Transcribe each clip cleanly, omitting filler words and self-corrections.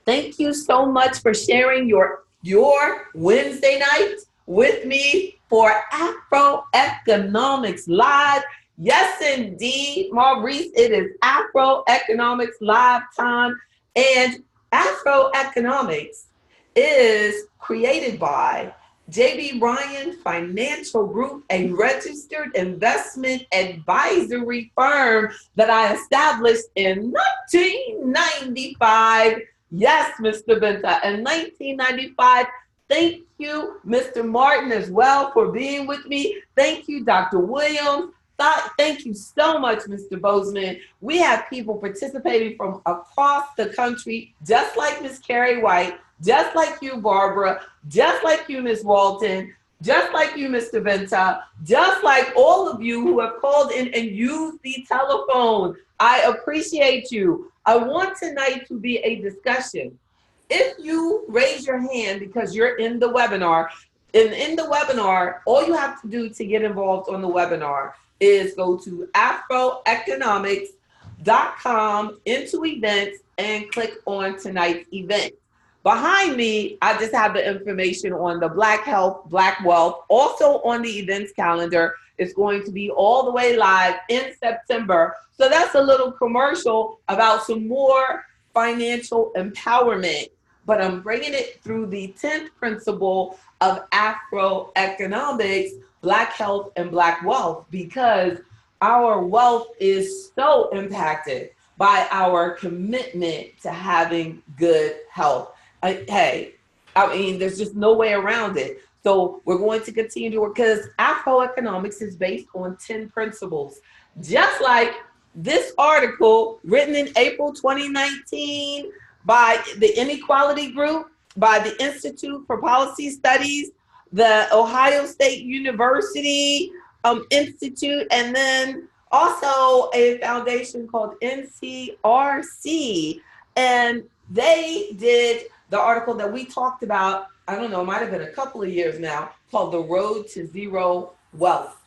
Thank you so much for sharing your Wednesday night with me for AfroEconomics Live. Yes, indeed, Maurice, it is AfroEconomics Live time. And AfroEconomics is created by Bryan Financial Group, a registered investment advisory firm that I established in 1995. Yes, Mr. Benta, in 1995. Thank you, Mr. Martin, as well, for being with me. Thank you, Dr. Williams. Thank you so much, Mr. Bozeman. We have people participating from across the country, just like Miss Carrie White, just like you, Barbara, just like you, Miss Walton, just like you, Mr. Benta, just like all of you who have called in and used the telephone. I appreciate you. I want tonight to be a discussion. If you raise your hand because you're in the webinar, and in the webinar, all you have to do to get involved on the webinar is go to afroeconomics.com into events and click on tonight's event. Behind me, I just have the information on the Black Health, Black Wealth. Also on the events calendar, it's going to be all the way live in September. So that's a little commercial about some more financial empowerment. But I'm bringing it through the 10th principle of AfroEconomics, Black Health and Black Wealth, because our wealth is so impacted by our commitment to having good health. There's just no way around it. So we're going to continue to work because AfroEconomics is based on 10 principles. Just like this article written in April 2019 by the Inequality Group, by the Institute for Policy Studies, the Ohio State University Institute, and then also a foundation called NCRC. And they did the article that we talked about, I don't know, it might have been a couple of years now, called The Road to Zero Wealth.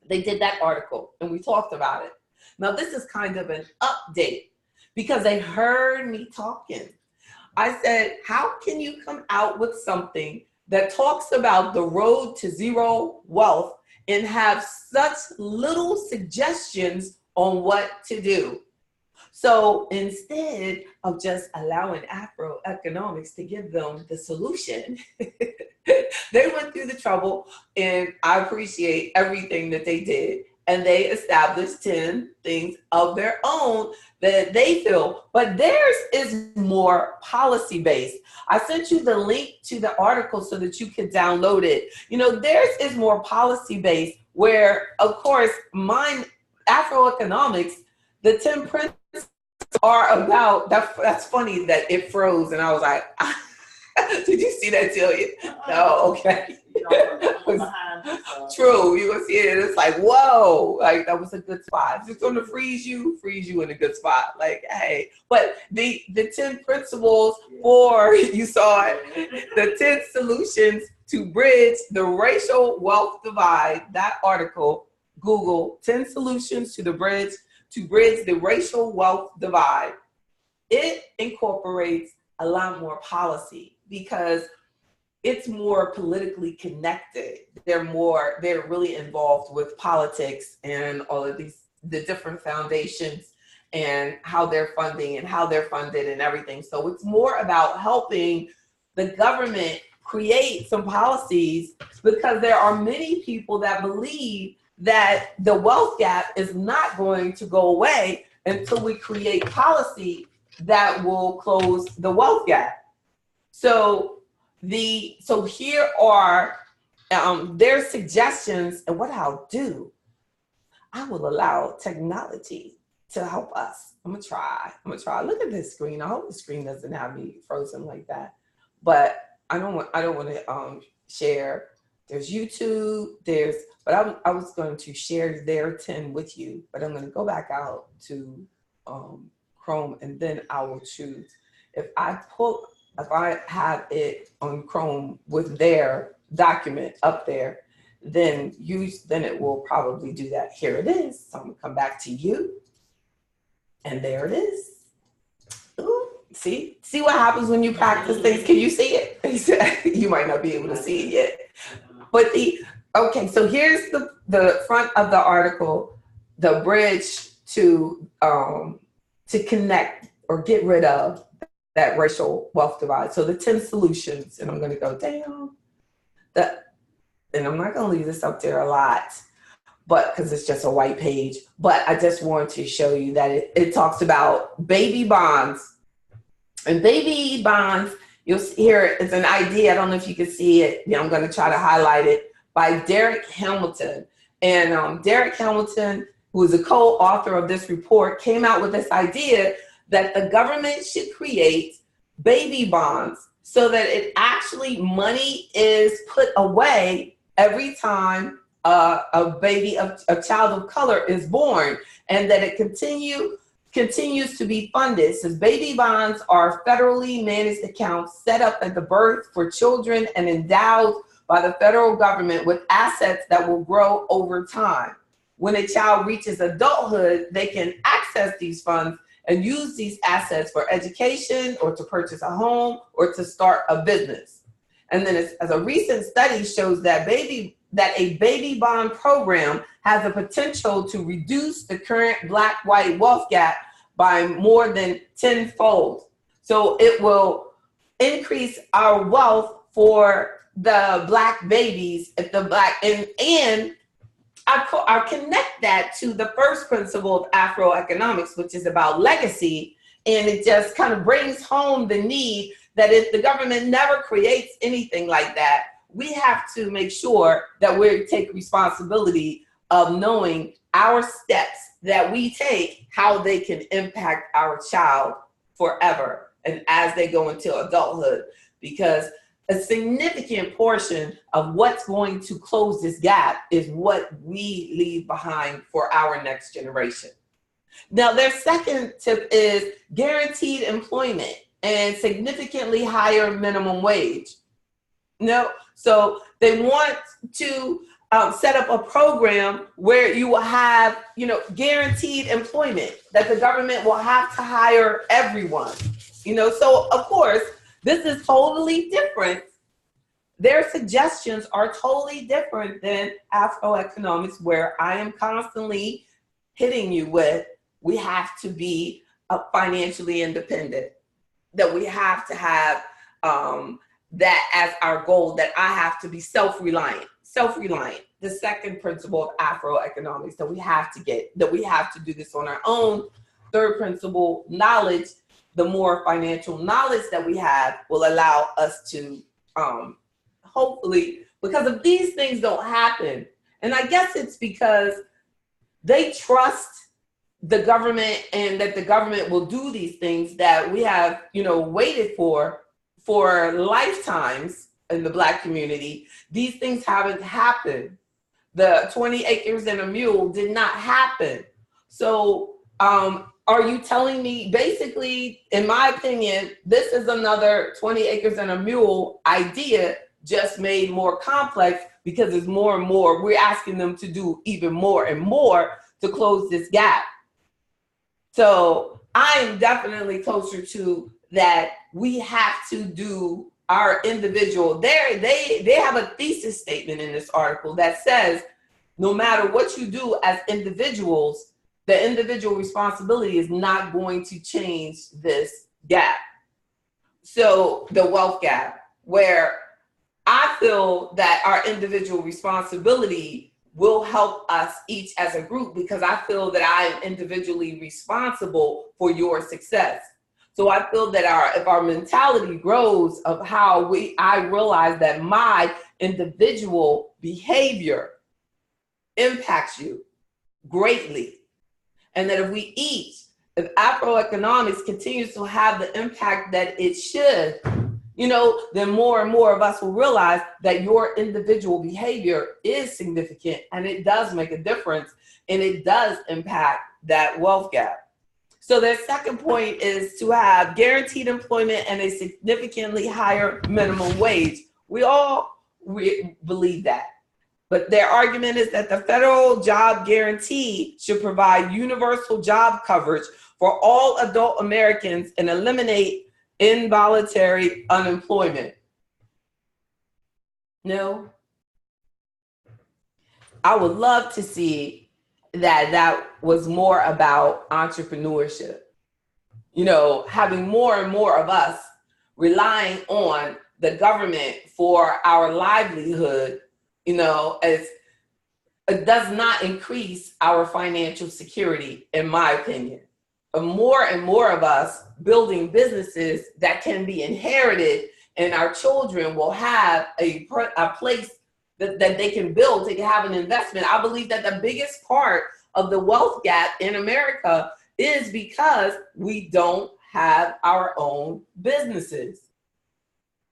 They did that article and we talked about it. Now this is kind of an update because they heard me talking. I said, how can you come out with something that talks about the road to zero wealth and have such little suggestions on what to do? So instead of just allowing AfroEconomics to give them the solution, they went through the trouble, and I appreciate everything that they did. And they established 10 things of their own that they feel, but theirs is more policy-based. I sent you the link to the article so that you could download it. You know, theirs is more policy-based, where, of course, mine, AfroEconomics, the 10 principles are about, that's funny that it froze, and I was like, did you see that, Celia? No, okay. True, you will see it. It's like, whoa, like that was a good spot. If it's going to freeze you in a good spot. Like, hey, but the 10 principles for, you saw it, the 10 solutions to bridge the racial wealth divide. That article, Google 10 solutions to bridge the racial wealth divide. It incorporates a lot more policy because it's more politically connected. They're really involved with politics and all of the different foundations and how they're funding and how they're funded and everything. So it's more about helping the government create some policies, because there are many people that believe that the wealth gap is not going to go away until we create policy that will close the wealth gap. So here are their suggestions, and what I'll do, I will allow technology to help us. I'm gonna try. Look at this screen. I hope the screen doesn't have me frozen like that. But I don't want to share. There's YouTube. But I was going to share their 10 with you. But I'm going to go back out to Chrome, and then I will choose. If I have it on Chrome with their document up there, then it will probably do that. Here it is. So I'm gonna come back to you, and there it is. Ooh, See what happens when you practice things. Can you see it? He said, you might not be able to see it yet. But okay, so here's the front of the article, the bridge to connect or get rid of that racial wealth divide. So the 10 solutions, and I'm going to go down. And I'm not going to leave this up there a lot, but because it's just a white page. But I just want to show you that it talks about baby bonds. And baby bonds, you'll see here, it's an idea. I don't know if you can see it. I'm going to try to highlight it, by Derek Hamilton. And Derek Hamilton, who is a co-author of this report, came out with this idea that the government should create baby bonds so that money is put away every time a child of color is born, and that it continues to be funded. Says baby bonds are federally managed accounts set up at the birth for children and endowed by the federal government with assets that will grow over time. When a child reaches adulthood, they can access these funds and use these assets for education or to purchase a home or to start a business. And then as a recent study shows that a baby bond program has the potential to reduce the current black-white wealth gap by more than 10-fold. So it will increase our wealth for the black babies, and I'll connect that to the first principle of AfroEconomics, which is about legacy. And it just kind of brings home the need that if the government never creates anything like that, we have to make sure that we take responsibility of knowing our steps that we take, how they can impact our child forever and as they go into adulthood. Because a significant portion of what's going to close this gap is what we leave behind for our next generation. Now, their second tip is guaranteed employment and significantly higher minimum wage. So they want to set up a program where you will have, guaranteed employment, that the government will have to hire everyone. So of course, this is totally different. Their suggestions are totally different than AfroEconomics, where I am constantly hitting you with, we have to be financially independent, that we have to have that as our goal, that I have to be self-reliant. The second principle of AfroEconomics, that we have to do this on our own. Third principle, knowledge. The more financial knowledge that we have will allow us to hopefully, because if these things don't happen, and I guess it's because they trust the government and that the government will do these things that we have, waited for lifetimes in the Black community. These things haven't happened. The 20 acres and a mule did not happen. So are you telling me, basically, in my opinion, this is another 20 acres and a mule idea, just made more complex, because it's more and more, we're asking them to do even more and more to close this gap. So I'm definitely closer to that. We have to do our individual. They have a thesis statement in this article that says, no matter what you do as individuals, the individual responsibility is not going to change this gap. So the wealth gap, where I feel that our individual responsibility will help us each as a group, because I feel that I am individually responsible for your success. So I feel that if our mentality grows of how I realize that my individual behavior impacts you greatly, and that if AfroEconomics continues to have the impact that it should, then more and more of us will realize that your individual behavior is significant, and it does make a difference, and it does impact that wealth gap. So their second point is to have guaranteed employment and a significantly higher minimum wage. We believe that. But their argument is that the federal job guarantee should provide universal job coverage for all adult Americans and eliminate involuntary unemployment? No. I would love to see that was more about entrepreneurship. You know, having more and more of us relying on the government for our livelihood, you know, as it does not increase our financial security, in my opinion. More and more of us building businesses that can be inherited, and our children will have a place that they can build, they can have an investment. I believe that the biggest part of the wealth gap in America is because we don't have our own businesses.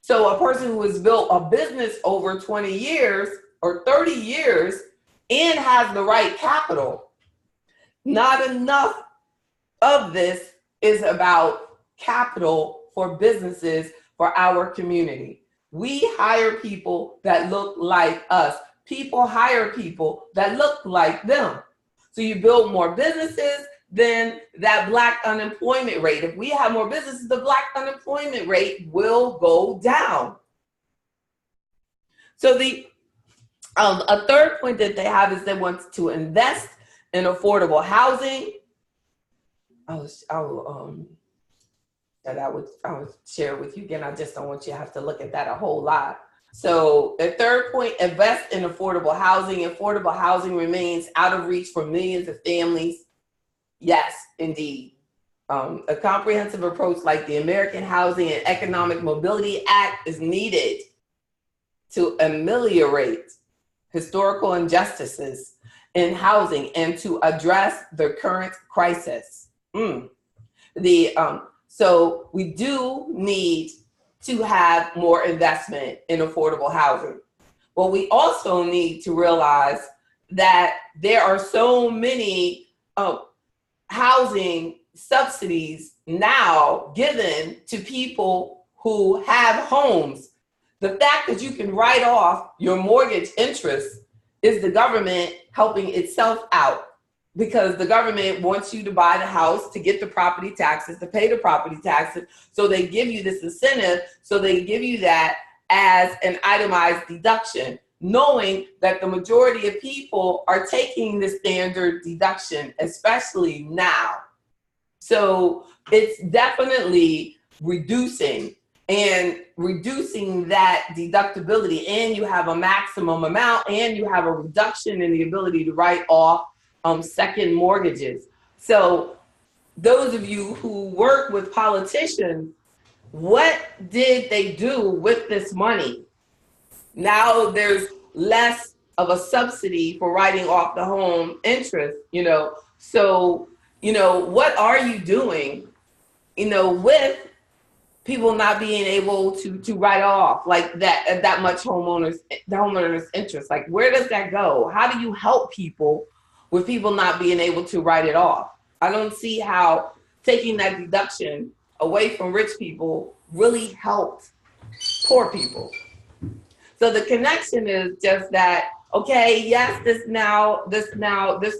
So a person who has built a business over 20 years or 30 years and has the right capital, not enough of this is about capital for businesses for our community. We hire people that look like us. People hire people that look like them. So you build more businesses, then that Black unemployment rate, if we have more businesses, the Black unemployment rate will go down. So a third point that they have is they want to invest in affordable housing. I would share it with you again. I just don't want you to have to look at that a whole lot. So the third point, invest in affordable housing. Affordable housing remains out of reach for millions of families. Yes, indeed. A comprehensive approach like the American Housing and Economic Mobility Act is needed to ameliorate historical injustices in housing and to address the current crisis. So we do need to have more investment in affordable housing. But we also need to realize that there are so many housing subsidies now given to people who have homes. The fact that you can write off your mortgage interest is the government helping itself out, because the government wants you to buy the house to get the property taxes, to pay the property taxes. So they give you this incentive. So they give you that as an itemized deduction, knowing that the majority of people are taking the standard deduction, especially now. So it's definitely reducing that deductibility, and you have a maximum amount, and you have a reduction in the ability to write off second mortgages. So those of you who work with politicians, what did they do with this money? Now there's less of a subsidy for writing off the home interest, you know. So, you know, what are you doing, you know, with people not being able to write off like that much the homeowners interest? Like, where does that go? How do you help people with people not being able to write it off? I don't see how taking that deduction away from rich people really helped poor people. So the connection is just that, okay, yes, this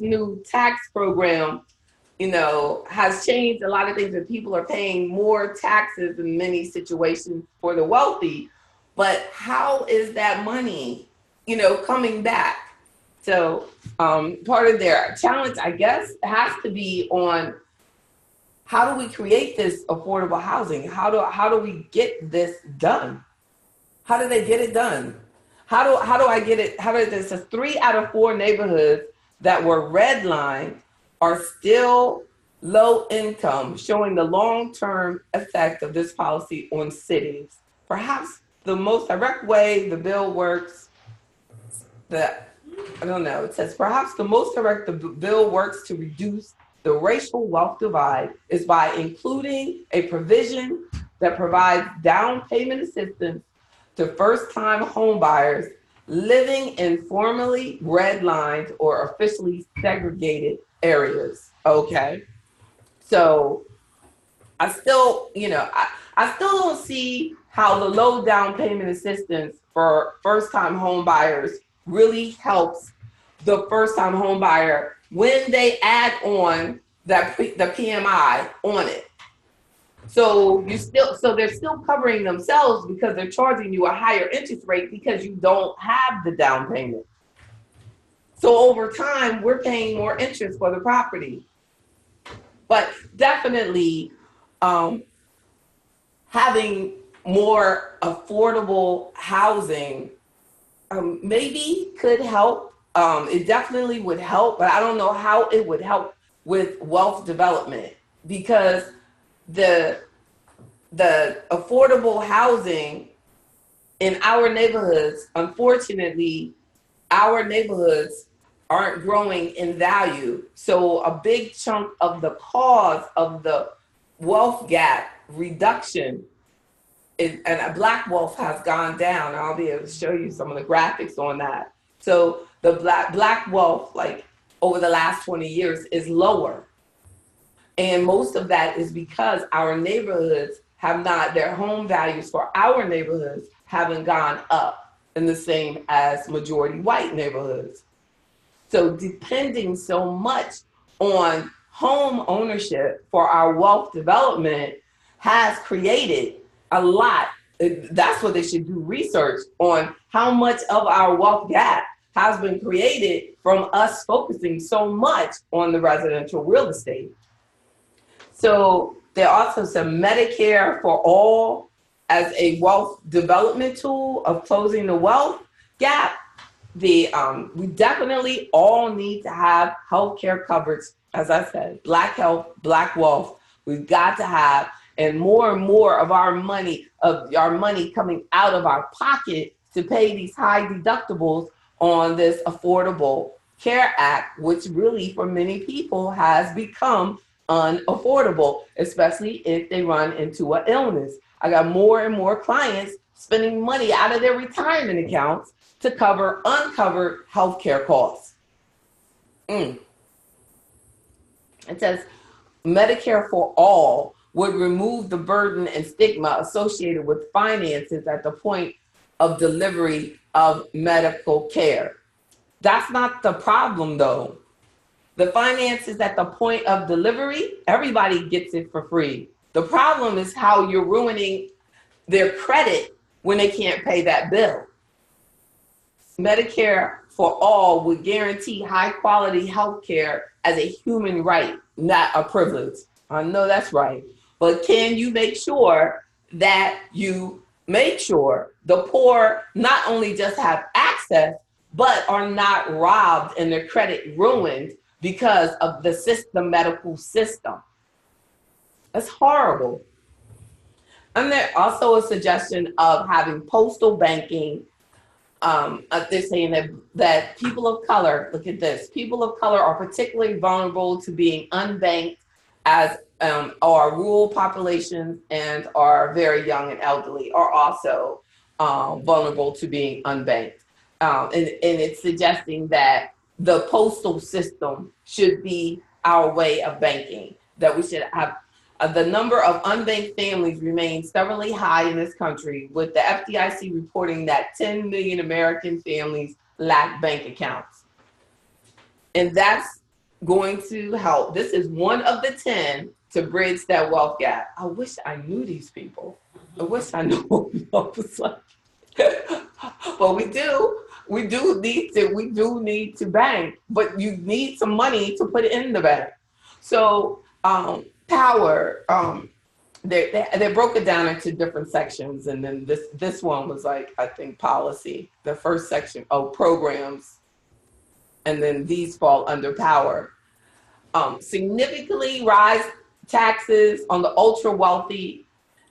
new tax program, you know, has changed a lot of things, and people are paying more taxes in many situations for the wealthy. But how is that money, you know, coming back? So part of their challenge, I guess, has to be on how do we create this affordable housing? How do we get this done? How do they get it done? How do I get it? This is 3 out of 4 neighborhoods that were redlined are still low income, showing the long-term effect of this policy on cities. Perhaps the most direct way the bill works, it says perhaps the most direct the bill works to reduce the racial wealth divide is by including a provision that provides down payment assistance to first-time homebuyers living in formerly redlined or officially segregated areas. Okay, so I still don't see how the low down payment assistance for first-time homebuyers really helps the first-time homebuyer when they add on the PMI on it. So they're still covering themselves because they're charging you a higher interest rate because you don't have the down payment. So over time, we're paying more interest for the property. But definitely, having more affordable housing maybe could help. It definitely would help, but I don't know how it would help with wealth development because the affordable housing in our neighborhoods, unfortunately, our neighborhoods aren't growing in value. So a big chunk of the cause of the wealth gap reduction and a black wealth has gone down. I'll be able to show you some of the graphics on that. So the black wealth, like over the last 20 years, is lower. And most of that is because our neighborhoods have not, their home values for our neighborhoods haven't gone up in the same as majority white neighborhoods. So depending so much on home ownership for our wealth development has created a lot. That's what they should do research on how much of our wealth gap has been created from us focusing so much on the residential real estate. So there also some Medicare for all as a wealth development tool of closing the wealth gap. We definitely all need to have healthcare coverage. As I said, black health, black wealth. We've got to have, and more of our money coming out of our pocket to pay these high deductibles on this Affordable Care Act, which really for many people has become unaffordable, especially if they run into an illness. I got more and more clients spending money out of their retirement accounts to cover uncovered healthcare costs. It says Medicare for all would remove the burden and stigma associated with finances at the point of delivery of medical care. That's not the problem, though. The finances at the point of delivery, everybody gets it for free. The problem is how you're ruining their credit when they can't pay that bill. Medicare for all would guarantee high quality health care as a human right, not a privilege. I know that's right. But can you make sure that you make sure the poor not only just have access, but are not robbed and their credit ruined because of the medical system? That's horrible. And there's also a suggestion of having postal banking. They're saying that people of color, look at this, people of color are particularly vulnerable to being unbanked, as our rural populations and our very young and elderly are also vulnerable to being unbanked. And it's suggesting that the postal system should be our way of banking, that we should have the number of unbanked families remains stubbornly high in this country, with the FDIC reporting that 10 million American families lack bank accounts. And that's going to help. This is one of the 10 to bridge that wealth gap. I wish I knew these people. I wish I knew what wealth was like. But we do need to bank, but you need some money to put it in the bank. So power, they broke it down into different sections, and then this one was like, I think, policy. The first section, programs, and then these fall under power. Significantly rise taxes on the ultra wealthy,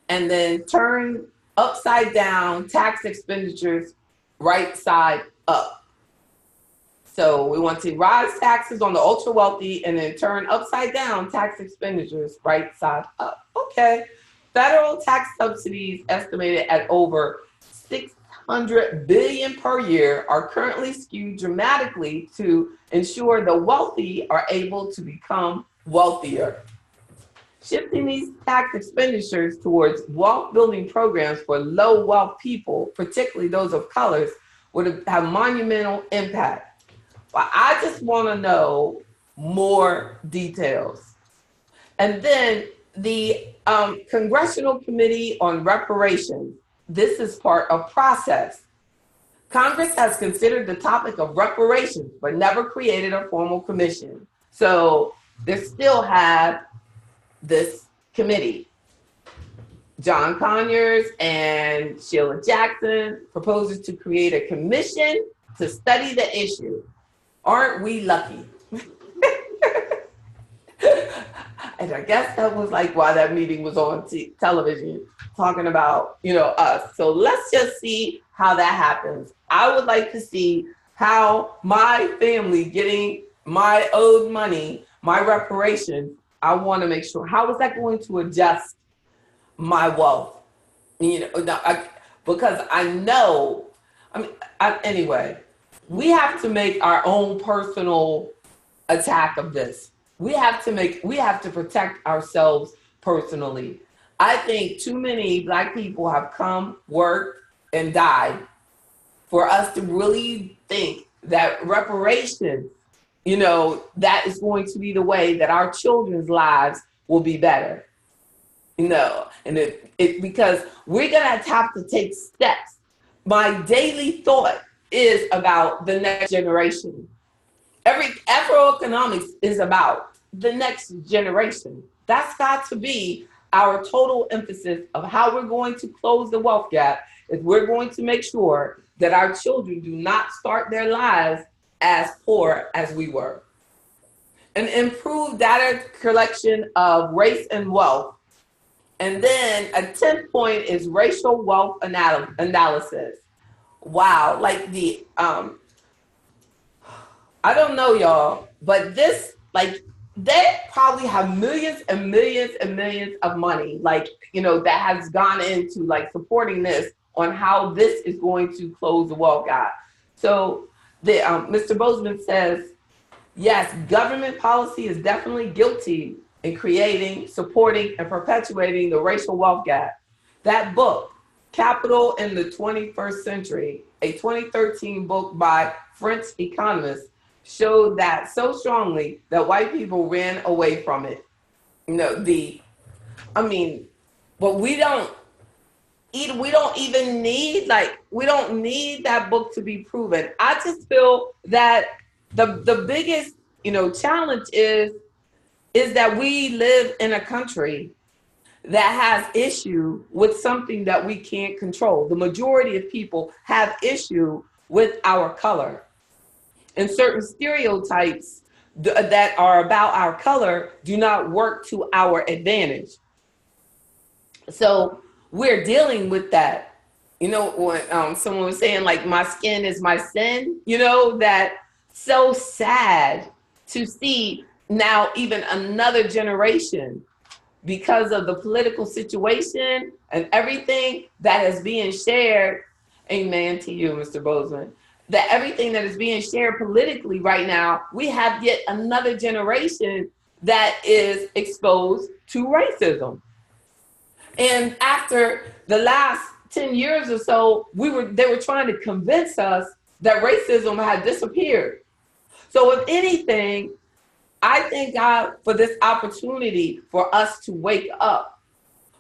and then turn upside down tax expenditures right side up. So we want to rise taxes on the ultra wealthy and then turn upside down tax expenditures right side up. Okay. Federal tax subsidies estimated at over $600 billion per year are currently skewed dramatically to ensure the wealthy are able to become wealthier. Shifting these tax expenditures towards wealth building programs for low wealth people, particularly those of colors, would have monumental impact. But I just want to know more details. And then The Congressional Committee on Reparations. This is part of process. Congress has considered the topic of reparations, but never created a formal commission. So they still have this committee. John Conyers and Sheila Jackson proposes to create a commission to study the issue. Aren't we lucky? And I guess that was like why that meeting was on television, talking about, us. So let's just see how that happens. I would like to see how my family getting my owed money, my reparations, I want to make sure, how is that going to adjust my wealth? Because I know, anyway, we have to make our own personal attack of this. We have to protect ourselves personally. I think too many Black people have come, worked, and died for us to really think that reparations, that is going to be the way that our children's lives will be better. And because we're gonna have to take steps. My daily thought is about the next generation. Every AfroEconomics is about the next generation. That's got to be our total emphasis of how we're going to close the wealth gap. Is we're going to make sure that our children do not start their lives as poor as we were. An improved data collection of race and wealth. And then a 10th point is racial wealth analysis. Wow, like I don't know, y'all, but this, they probably have millions and millions and millions of money, that has gone into supporting this on how this is going to close the wealth gap. So Mr. Bozeman says, yes, government policy is definitely guilty in creating, supporting, and perpetuating the racial wealth gap. That book, Capital in the 21st Century, a 2013 book by French economist, showed that so strongly that white people ran away from it. But we don't even need, we don't need that book to be proven. I just feel that the biggest, challenge is that we live in a country that has issue with something that we can't control. The majority of people have issue with our color. And certain stereotypes that are about our color do not work to our advantage. So we're dealing with that. When someone was saying my skin is my sin, that so sad to see now even another generation, because of the political situation and everything that is being shared. Amen to you, Mr. Bozeman. That everything that is being shared politically right now, we have yet another generation that is exposed to racism. And after the last 10 years or so, they were trying to convince us that racism had disappeared. So if anything, I thank God for this opportunity for us to wake up,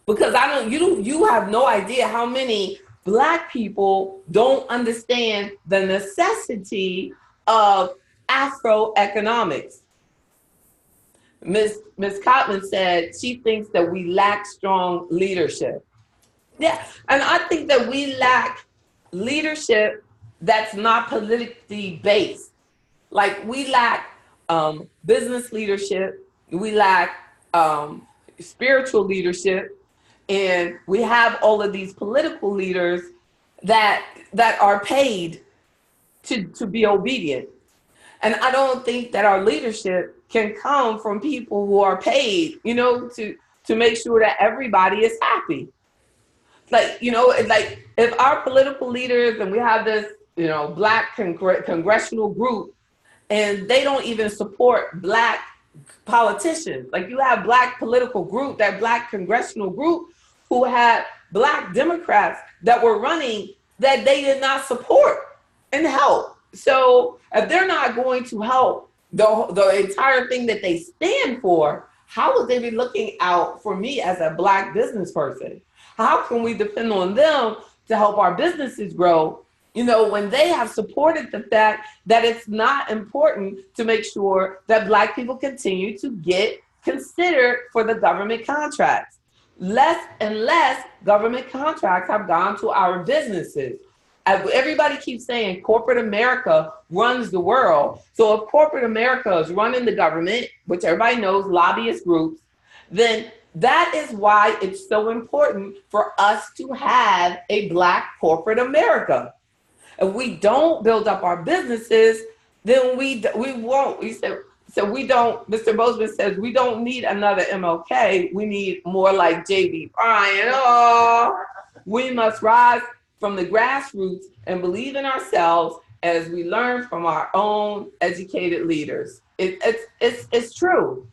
because you have no idea how many Black people don't understand the necessity of AfroEconomics. Ms. Cotman said she thinks that we lack strong leadership. Yeah, and I think that we lack leadership that's not politically based. We lack business leadership, we lack spiritual leadership, and we have all of these political leaders that are paid to be obedient. And I don't think that our leadership can come from people who are paid, to make sure that everybody is happy. If our political leaders, and we have this, Black congressional group, and they don't even support Black politicians. You have Black political group, that Black congressional group, who had Black Democrats that were running that they did not support and help. So if they're not going to help the entire thing that they stand for, how would they be looking out for me as a Black business person? How can we depend on them to help our businesses grow, you know, when they have supported the fact that it's not important to make sure that Black people continue to get considered for the government contracts? Less and less government contracts have gone to our businesses. Everybody keeps saying corporate America runs the world. So if corporate America is running the government, which everybody knows, lobbyist groups, then that is why it's so important for us to have a Black corporate America. If we don't build up our businesses, then we won't. So we don't, Mr. Bozeman says, we don't need another MLK. We need more like J.B. Bryan. Oh, we must rise from the grassroots and believe in ourselves as we learn from our own educated leaders. It's true.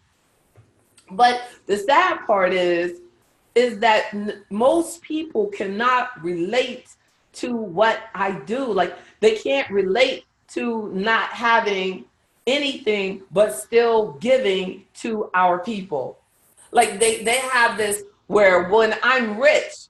But the sad part is that most people cannot relate to what I do. Like, they can't relate to not having anything but still giving to our people. Like, they have this where when I'm rich,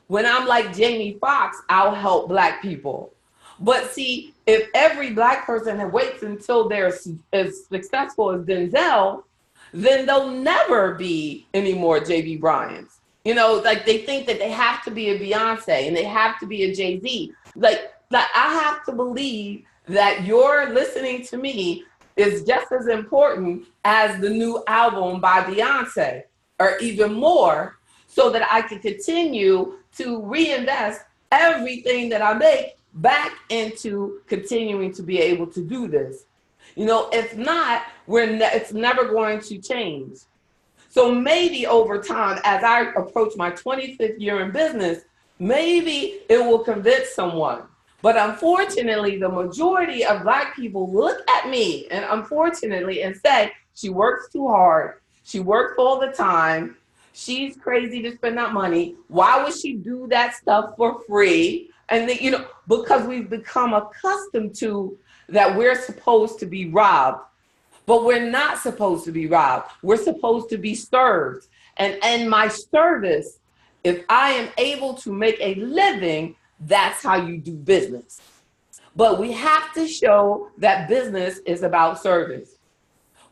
when I'm like Jamie Foxx, I'll help Black people. But see, if every Black person waits until they're as successful as Denzel, then there'll never be any more J.B. Bryans. You know, like, they think that they have to be a Beyonce and they have to be a Jay-Z. Like I have to believe that your listening to me is just as important as the new album by Beyonce, or even more, so that I can continue to reinvest everything that I make back into continuing to be able to do this. You know, if not, it's never going to change. So maybe over time, as I approach my 25th year in business, maybe it will convince someone. But unfortunately, the majority of Black people look at me and unfortunately and say, she works too hard. She works all the time. She's crazy to spend that money. Why would she do that stuff for free? And then, you know, because we've become accustomed to that we're supposed to be robbed. But we're not supposed to be robbed. We're supposed to be served. And my service, if I am able to make a living, that's how you do business. But we have to show that business is about service.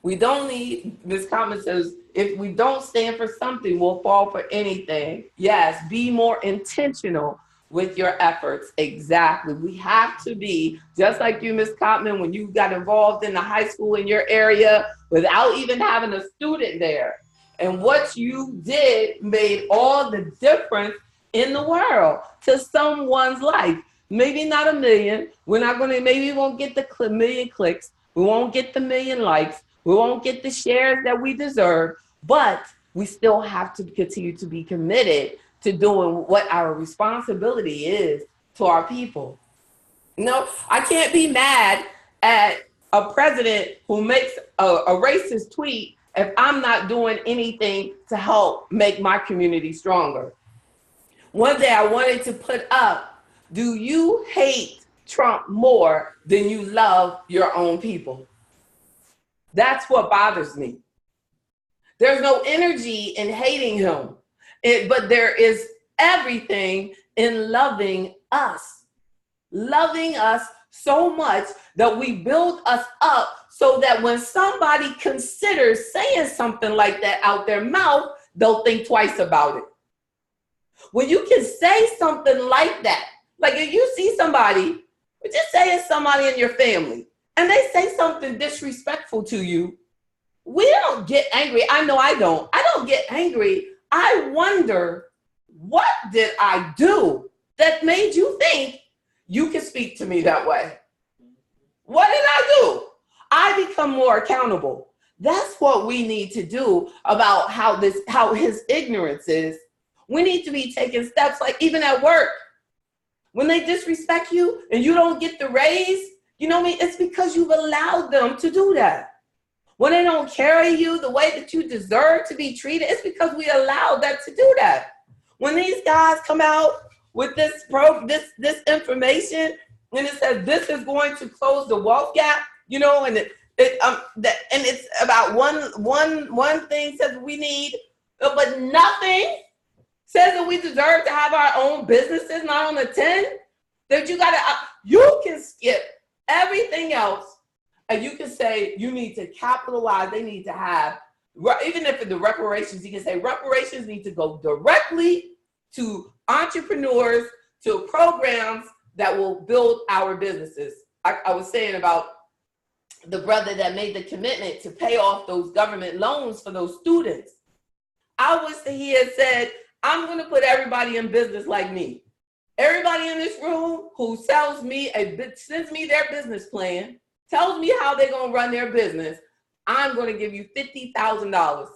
We don't need, Ms. Common says, if we don't stand for something, we'll fall for anything. Yes, be more intentional with your efforts. Exactly. We have to be, just like you, Ms. Cotman, when you got involved in the high school in your area without even having a student there. And what you did made all the difference in the world to someone's life. Maybe not a million. We're not going to, maybe we won't get the million clicks. We won't get the million likes. We won't get the shares that we deserve, but we still have to continue to be committed to doing what our responsibility is to our people. No, I can't be mad at a president who makes a racist tweet if I'm not doing anything to help make my community stronger. One day I wanted to put up, do you hate Trump more than you love your own people? That's what bothers me. There's no energy in hating him, but there is everything in loving us so much that we build us up so that when somebody considers saying something like that out their mouth, they'll think twice about it. When you can say something like that, like if you see somebody, just say it's somebody in your family, and they say something disrespectful to you, we don't get angry. I know I don't. I don't get angry. I wonder, what did I do that made you think you can speak to me that way? What did I do? I become more accountable. That's what we need to do about how his ignorance is. We need to be taking steps, like even at work. When they disrespect you and you don't get the raise, you know what I mean? It's because you've allowed them to do that. When they don't carry you the way that you deserve to be treated, it's because we allowed that to do that. When these guys come out with this information and it says this is going to close the wealth gap, you know, and And it's about one thing says we need, but nothing says that we deserve to have our own businesses, not on the 10. That you can skip everything else, and you can say you need to capitalize. They need to have, even if the reparations, you can say reparations need to go directly to entrepreneurs, to programs that will build our businesses. I was saying about the brother that made the commitment to pay off those government loans for those students. I wish that he had said, I'm going to put everybody in business like me. Everybody in this room who sends me their business plan, tells me how they're going to run their business, I'm going to give you $50,000.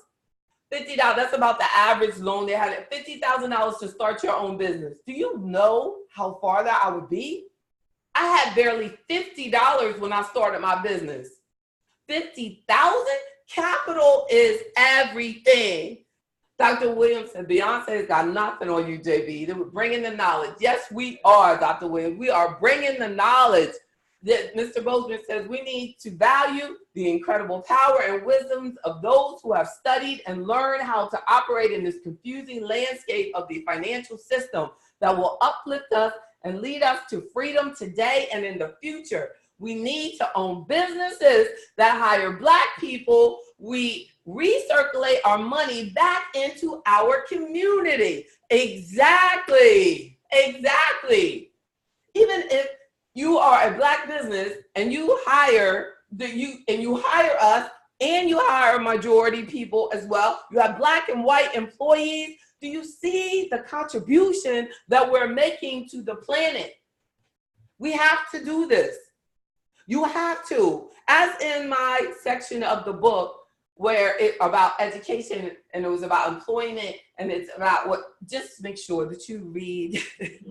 $50, that's about the average loan they had. $50,000 to start your own business. Do you know how far that I would be? I had barely $50 when I started my business. $50,000? Capital is everything. Dr. Williams said, Beyonce's got nothing on you, JB. They were bringing the knowledge. Yes, we are, Dr. Williams. We are bringing the knowledge. That Mr. Bozeman says we need to value the incredible power and wisdom of those who have studied and learned how to operate in this confusing landscape of the financial system that will uplift us and lead us to freedom today and in the future. We need to own businesses that hire Black people. We recirculate our money back into our community. Exactly. Even if you are a Black business and you hire us and you hire majority people as well, you have Black and white employees. Do you see the contribution that we're making to the planet? We have to do this. You have to. As in my section of the book where it's about education and it was about employment and it's about just make sure that you read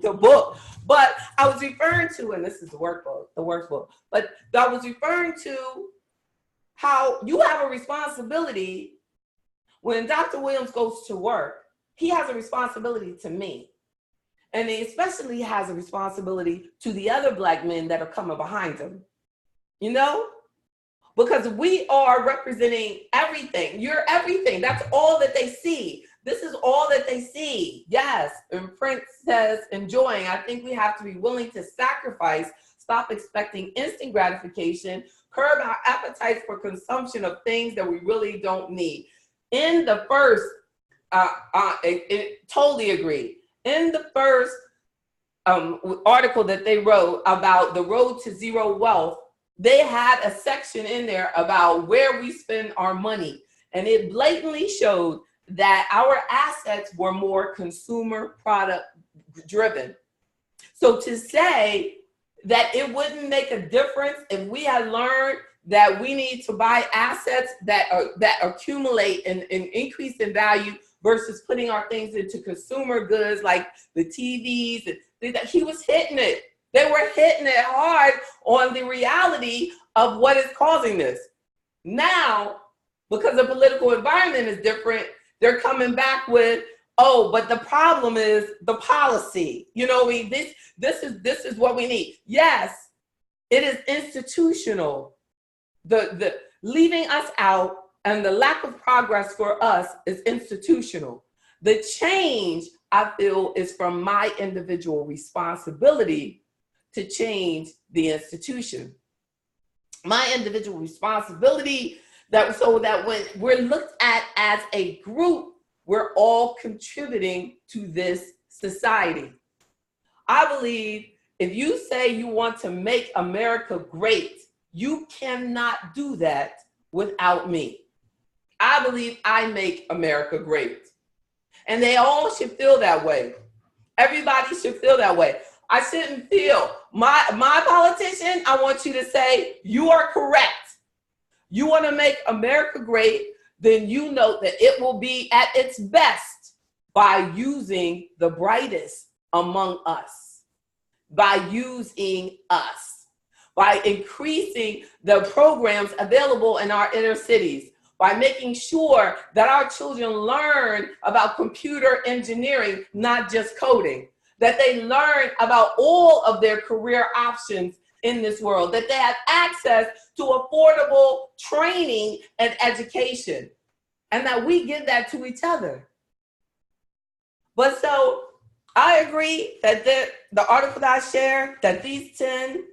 the book. But I was referring to, and this is the workbook, but I was referring to how you have a responsibility when Dr. Williams goes to work. He has a responsibility to me. And he especially has a responsibility to the other Black men that are coming behind him. You know? Because we are representing everything. You're everything. That's all that they see. This is all that they see. Yes. And Prince says, enjoying. I think we have to be willing to sacrifice, stop expecting instant gratification, curb our appetites for consumption of things that we really don't need. In the first, totally agree. In the first article that they wrote about the road to zero wealth, they had a section in there about where we spend our money. And it blatantly showed that our assets were more consumer product driven. So to say that it wouldn't make a difference if we had learned that we need to buy assets that accumulate and increase in value versus putting our things into consumer goods like the TVs, he was hitting it. They were hitting it hard on the reality of what is causing this. Now, because the political environment is different, they're coming back with, oh, but the problem is the policy. You know, this is what we need. Yes, it is institutional. The leaving us out and the lack of progress for us is institutional. The change, I feel, is from my individual responsibility to change the institution. My individual responsibility so that when we're looked at as a group, we're all contributing to this society. I believe if you say you want to make America great, you cannot do that without me. I believe I make America great. And they all should feel that way. Everybody should feel that way. I shouldn't feel, my politician, I want you to say, you are correct. You want to make America great, then you know that it will be at its best by using the brightest among us, by using us, by increasing the programs available in our inner cities, by making sure that our children learn about computer engineering, not just coding, that they learn about all of their career options in this world, that they have access to affordable training and education, and that we give that to each other. But so I agree that the article that I shared, that these 10,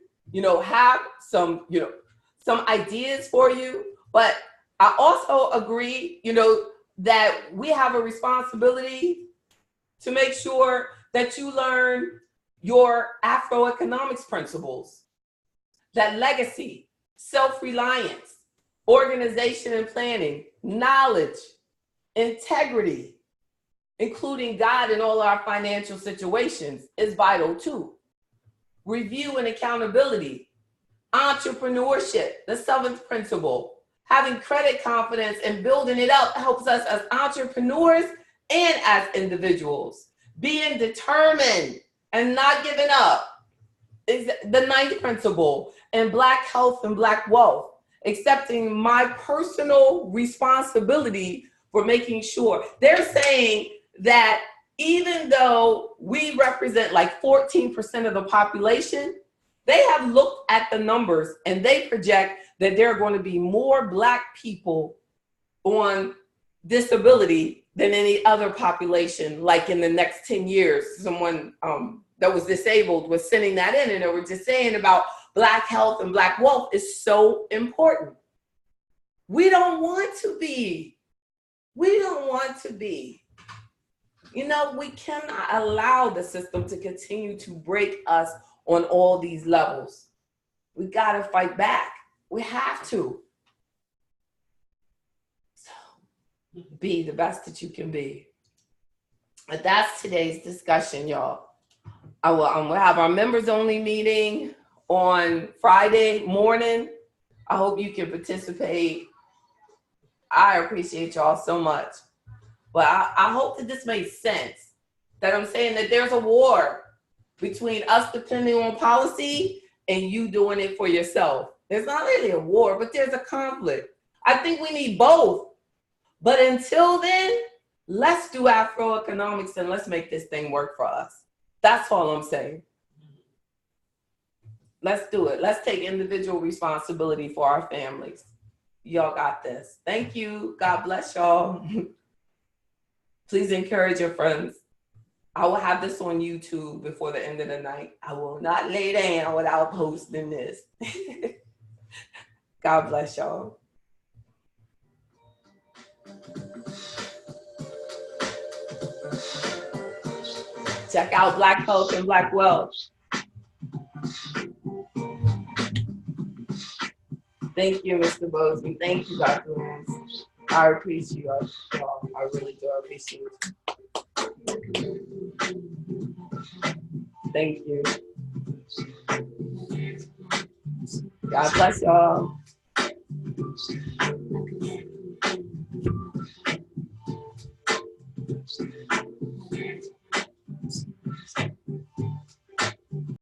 have some, some ideas for you. But I also agree, that we have a responsibility to make sure that you learn your AfroEconomics principles, that legacy, self-reliance, organization and planning, knowledge, integrity, including God in all our financial situations, is vital too. Review and accountability, entrepreneurship, the 7th principle, having credit confidence and building it up helps us as entrepreneurs and as individuals. Being determined and not giving up is the 9th principle. And Black health and Black wealth, accepting my personal responsibility for making sure. They're saying that even though we represent like 14% of the population, they have looked at the numbers and they project that there are going to be more Black people on disability than any other population, like in the next 10 years. Someone that was disabled was sending that in, and they were just saying about Black health and Black wealth is so important. We don't want to be. We don't want to be. We cannot allow the system to continue to break us on all these levels. We got to fight back. We have to. So be the best that you can be. But that's today's discussion, y'all. We'll have our members only meeting on Friday morning. I hope you can participate. I appreciate y'all so much. But I hope that this makes sense, that I'm saying that there's a war between us depending on policy and you doing it for yourself. There's not really a war, but there's a conflict. I think we need both. But until then, let's do AfroEconomics and let's make this thing work for us. That's all I'm saying. Let's do it. Let's take individual responsibility for our families. Y'all got this. Thank you. God bless y'all. Please encourage your friends. I will have this on YouTube before the end of the night. I will not lay down without posting this. God bless y'all. Check out Black Health and Black Wealth. Thank you, Mr. Bozeman. Thank you, Dr. Lance. I appreciate you. I really do appreciate you. Thank you. God bless y'all.